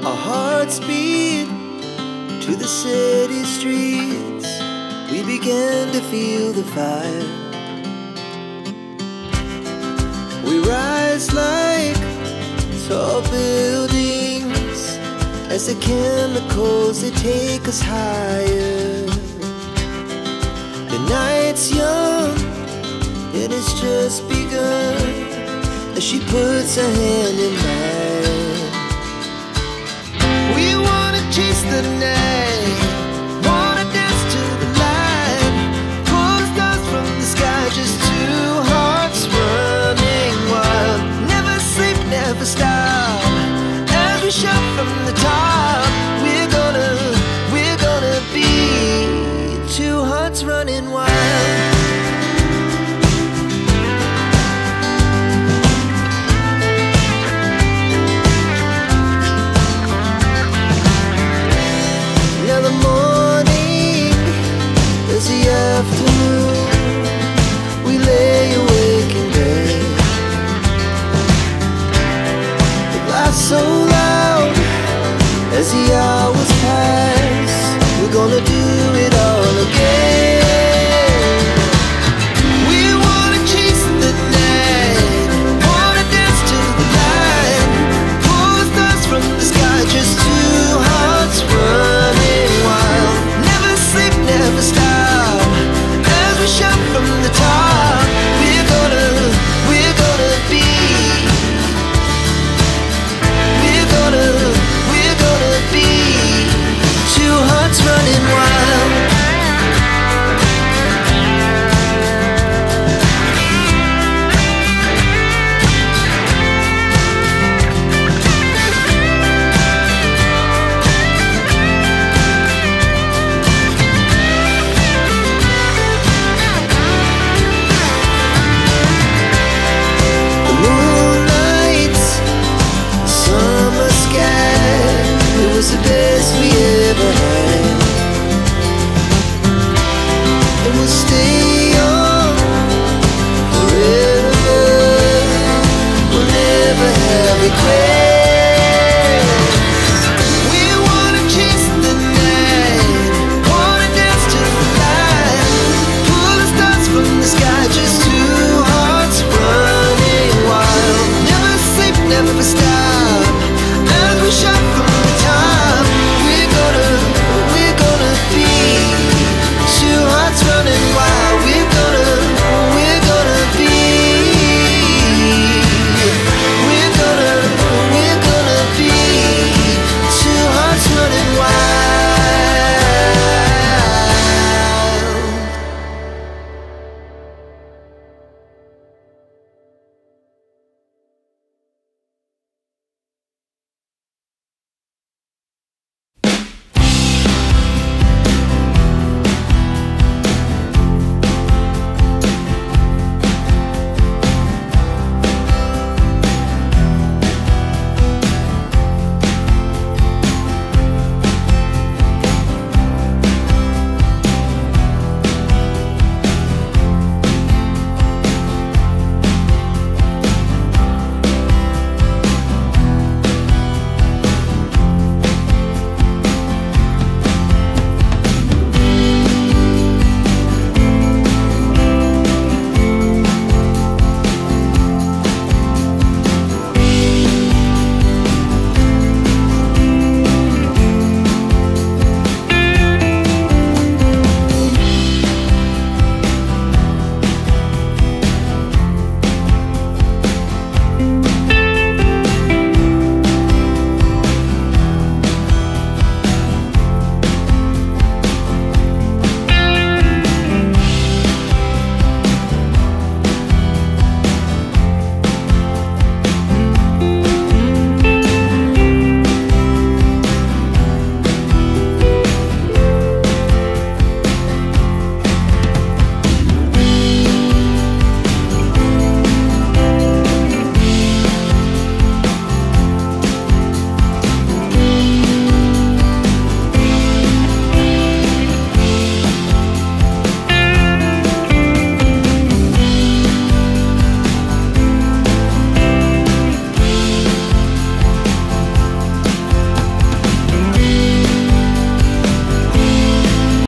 Our hearts beat to the city streets. We began to feel the fire. We rise like tall buildings as the chemicals, they take us higher. The night's young and it's just begun as she puts her hand in mine. We wanna chase the night, wanna dance to the light, pull the stars from the sky, just two hearts running wild. Never sleep, never stop, as we shout from the top. We're gonna be two hearts running wild. Now the morning is the afternoon. We lay awake in bed. It laughs so loud as the hours pass. We're gonna do